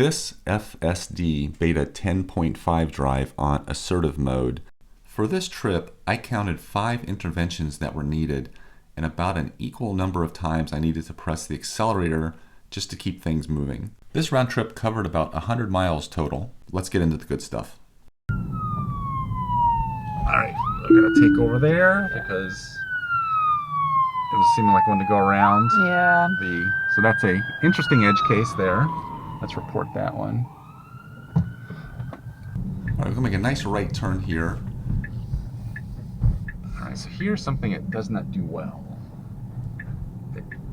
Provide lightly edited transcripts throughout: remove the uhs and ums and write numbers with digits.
this FSD Beta 10.5 drive on Assertive mode. For this trip, I counted 5 interventions that were needed, and about an equal number of times I needed to press the accelerator just to keep things moving. This round trip covered about 100 miles total. Let's get into the good stuff. Alright, I'm going to take over there because it was seeming like one to go around. Yeah. So that's a interesting edge case there. Let's report that one. Alright, we're going to make a nice right turn here. Alright, so here's something it does not do well.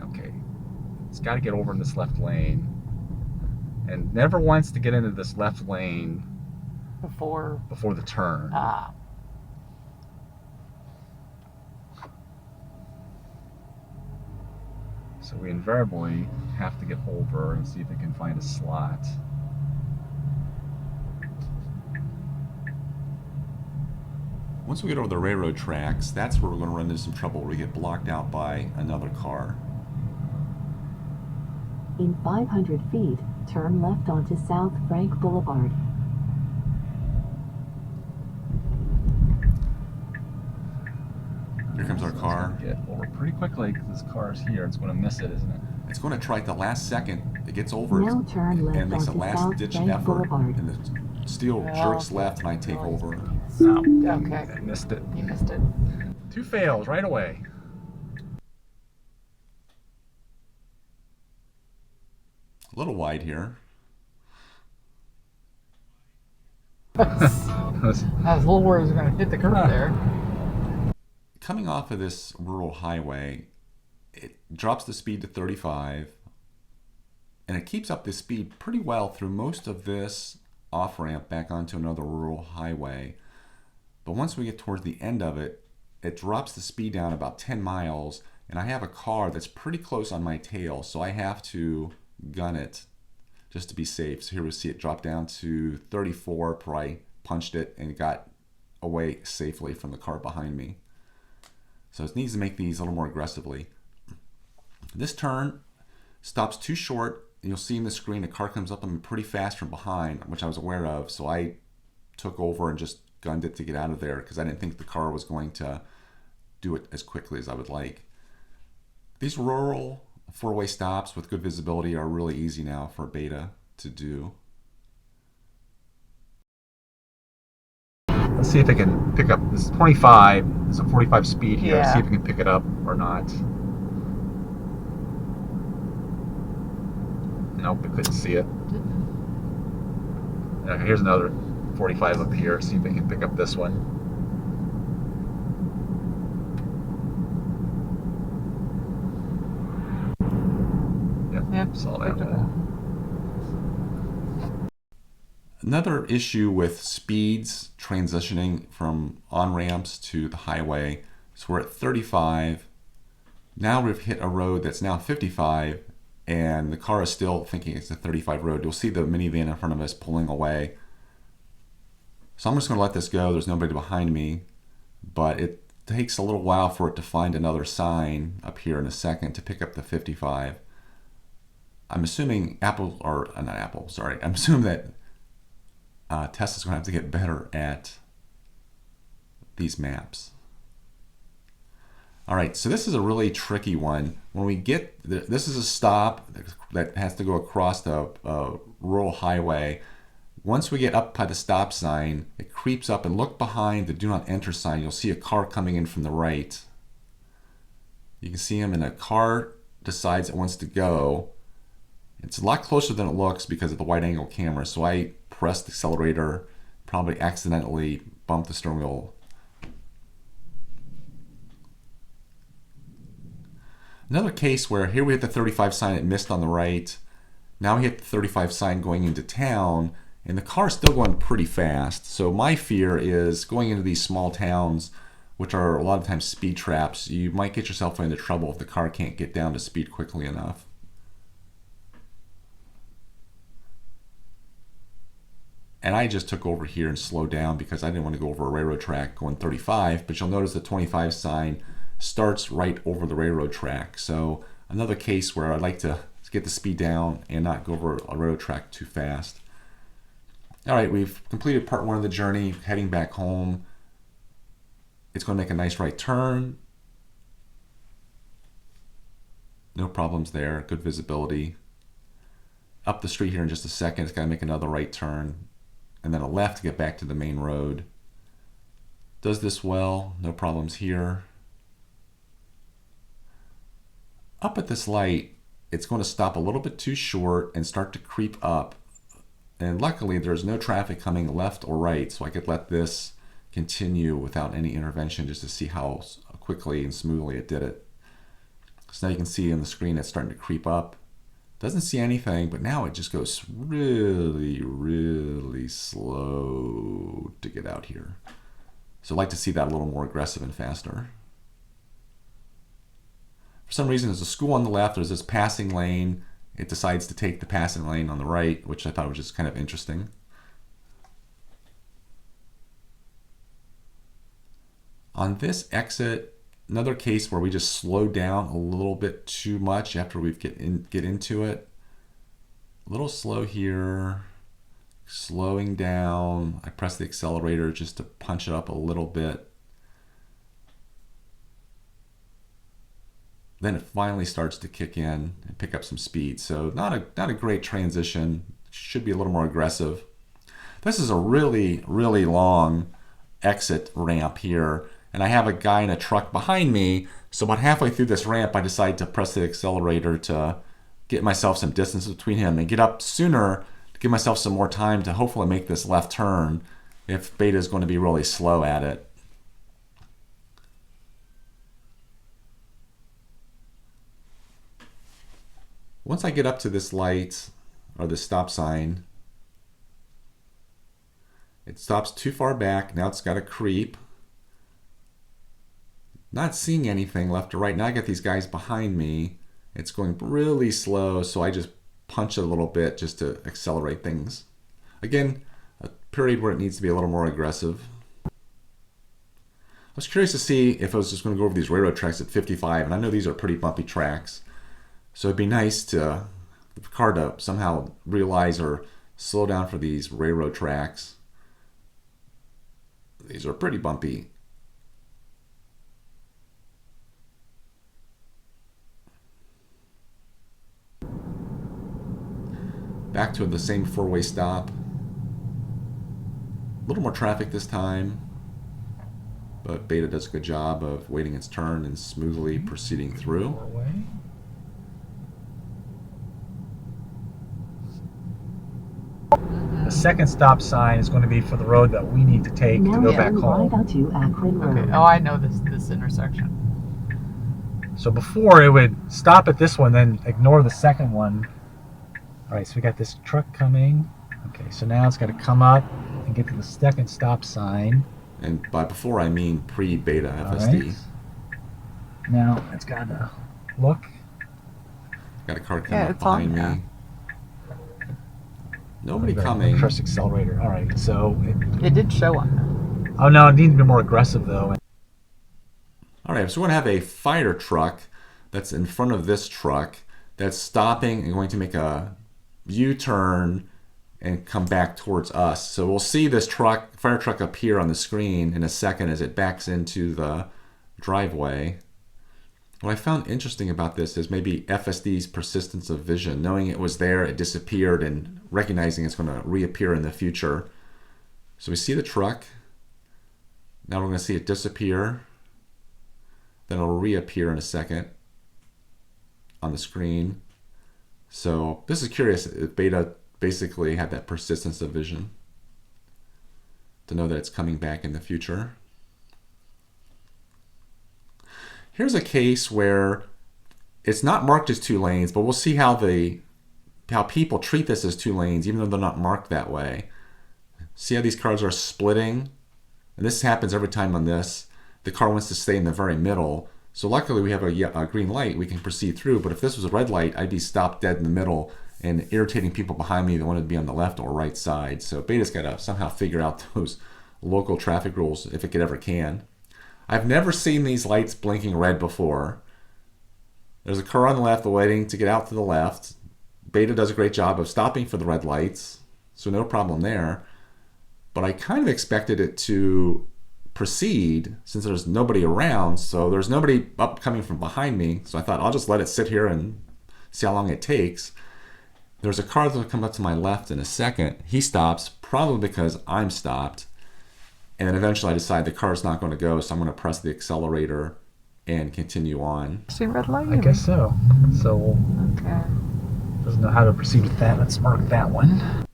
Okay, it's got to get over in this left lane. And never wants to get into this left lane Before the turn. So we invariably have to get over and see if it can find a slot. Once we get over the railroad tracks, that's where we're going to run into some trouble where we get blocked out by another car. In 500 feet, turn left onto South Frank Boulevard. Here comes our car. Get over pretty quickly because this car is here. It's going to miss it, isn't it? It's going to try at the last second. It gets over Now turn left and makes a onto last South ditch Frank effort. Boulevard. And the steel jerks left and I take over. Okay. I missed it. You missed it. 2 fails right away. A little wide here. I was a little worried it was going to hit the curb there. Coming off of this rural highway, it drops the speed to 35, and it keeps up this speed pretty well through most of this off-ramp back onto another rural highway. But once we get towards the end of it, it drops the speed down about 10 miles, and I have a car that's pretty close on my tail, so I have to gun it just to be safe. So here we see it drop down to 34, probably punched it and got away safely from the car behind me. So it needs to make these a little more aggressively. This turn stops too short. You'll see in the screen a car comes up on me pretty fast from behind, which I was aware of. So I took over and just gunned it to get out of there because I didn't think the car was going to do it as quickly as I would like. These rural 4-way stops with good visibility are really easy now for Beta to do. Let's see if it can pick up. This is 25. There's a 45 speed here. Yeah. See if it can pick it up or not. Nope, it couldn't see it. Okay, here's another 45 up here. See if it can pick up this one. Yep, saw that one. Another issue with speeds transitioning from on-ramps to the highway, so we're at 35. Now we've hit a road that's now 55, and the car is still thinking it's a 35 road. You'll see the minivan in front of us pulling away. So I'm just going to let this go. There's nobody behind me, but it takes a little while for it to find another sign up here in a second to pick up the 55. I'm assuming I'm assuming that Tesla's going to have to get better at these maps. All right, so this is a really tricky one. When we get, this is a stop that has to go across the rural highway. Once we get up by the stop sign, it creeps up and look behind the do not enter sign. You'll see a car coming in from the right. You can see him, and a car decides it wants to go. It's a lot closer than it looks because of the wide angle camera. So I pressed the accelerator, probably accidentally bumped the steering wheel. Another case where here we hit the 35 sign, it missed on the right. Now we hit the 35 sign going into town, and the car's still going pretty fast. So my fear is going into these small towns, which are a lot of times speed traps, you might get yourself into trouble if the car can't get down to speed quickly enough. And I just took over here and slowed down because I didn't want to go over a railroad track going 35, but you'll notice the 25 sign starts right over the railroad track. So another case where I'd like to get the speed down and not go over a railroad track too fast. All right, we've completed part 1 of the journey, heading back home. It's going to make a nice right turn. No problems there, good visibility. Up the street here in just a second, it's got to make another right turn, and then a left to get back to the main road. Does this well, no problems here. Up at this light, it's going to stop a little bit too short and start to creep up. And luckily, there's no traffic coming left or right, so I could let this continue without any intervention just to see how quickly and smoothly it did it. So now you can see on the screen it's starting to creep up. Doesn't see anything, but now it just goes really, really slow to get out here. So I'd like to see that a little more aggressive and faster. For some reason, there's a school on the left, there's this passing lane. It decides to take the passing lane on the right, which I thought was just kind of interesting. On this exit, another case where we just slow down a little bit too much after we get into it. A little slow here, slowing down. I press the accelerator just to punch it up a little bit. Then it finally starts to kick in and pick up some speed. So not a great transition. Should be a little more aggressive. This is a really, really long exit ramp here. And I have a guy in a truck behind me. So about halfway through this ramp, I decide to press the accelerator to get myself some distance between him and get up sooner to give myself some more time to hopefully make this left turn if Beta is going to be really slow at it. Once I get up to this light, or the stop sign, it stops too far back. Now it's got to creep. Not seeing anything left or right. Now I got these guys behind me. It's going really slow, so I just punch it a little bit just to accelerate things. Again, a period where it needs to be a little more aggressive. I was curious to see if I was just going to go over these railroad tracks at 55, and I know these are pretty bumpy tracks. So it'd be nice to the car to somehow realize or slow down for these railroad tracks. These are pretty bumpy. Back to the same four-way stop. A little more traffic this time, but Beta does a good job of waiting its turn and smoothly proceeding through. The second stop sign is going to be for the road that we need to take to go back home. Right onto Akron Road. Okay. Oh, I know this intersection. So before it would stop at this one, then ignore the second one. All right, so we got this truck coming. Okay, so now it's got to come up and get to the second stop sign. And by before I mean pre-Beta FSD. Right. Now it's got to look. Got a car coming up it's on behind now. me. Nobody coming. Press accelerator. All right, so It did show on that. oh no, it needs to be more aggressive though. All right, so we're going to have a fire truck that's in front of this truck that's stopping and going to make a U-turn and come back towards us. So we'll see this fire truck appear on the screen in a second as it backs into the driveway. What I found interesting about this is maybe FSD's persistence of vision. Knowing it was there, it disappeared, and recognizing it's going to reappear in the future. So we see the truck. Now we're going to see it disappear. Then it'll reappear in a second on the screen. So this is curious if Beta basically had that persistence of vision to know that it's coming back in the future. Here's a case where it's not marked as 2 lanes, but we'll see how people treat this as 2 lanes, even though they're not marked that way. See how these cars are splitting? And this happens every time on this. The car wants to stay in the very middle. So luckily we have a green light, we can proceed through. But if this was a red light, I'd be stopped dead in the middle and irritating people behind me that wanted to be on the left or right side. So Beta's got to somehow figure out those local traffic rules if it ever can. I've never seen these lights blinking red before. There's a car on the left waiting to get out to the left. Beta does a great job of stopping for the red lights, so no problem there. But I kind of expected it to proceed since there's nobody around, so there's nobody up coming from behind me, so I thought I'll just let it sit here and see how long it takes. There's a car that'll come up to my left in a second. He stops, probably because I'm stopped, and then eventually I decide the car's not going to go, so I'm going to press the accelerator and continue on. See red light? I guess so. So we'll Okay. doesn't know how to proceed with that. Let's mark that one.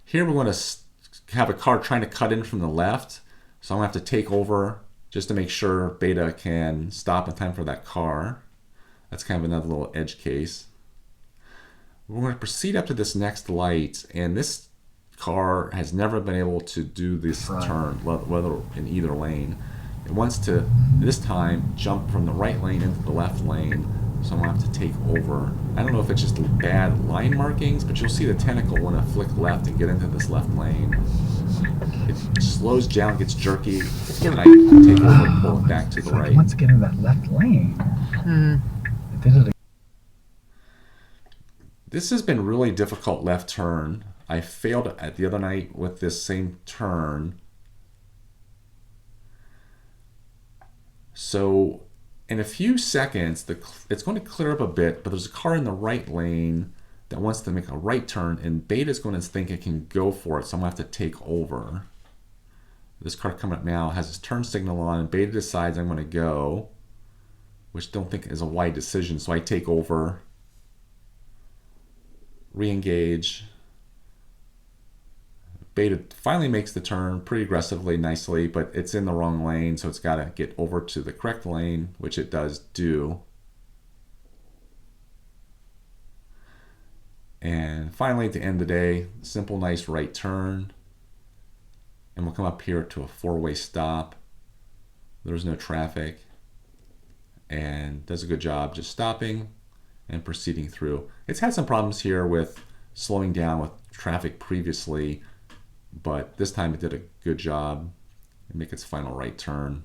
Here we're going to have a car trying to cut in from the left, so I'm going to have to take over just to make sure Beta can stop in time for that car. That's kind of another little edge case. We're going to proceed up to this next light, and this car has never been able to do this turn, whether in either lane. It wants to, this time, jump from the right lane into the left lane, so I'm going to have to take over. I don't know if it's just bad line markings, but you'll see the tentacle want to flick left and get into this left lane. It slows down, gets jerky, and I take over and pull it back to the right. Once again in that left lane. It did it again. This has been really difficult left turn. I failed at the other night with this same turn. So in a few seconds, it's going to clear up a bit, but there's a car in the right lane that wants to make a right turn, and Beta's going to think it can go for it, so I'm going to have to take over. This car coming up now has its turn signal on, and Beta decides I'm going to go, which don't think is a wide decision, so I take over, re-engage. Beta finally makes the turn pretty aggressively, nicely, but it's in the wrong lane, so it's got to get over to the correct lane, which it does do. And finally, at the end of the day, simple, nice right turn. And we'll come up here to a four-way stop. There's no traffic. And does a good job just stopping and proceeding through. It's had some problems here with slowing down with traffic previously, but this time it did a good job and make its final right turn.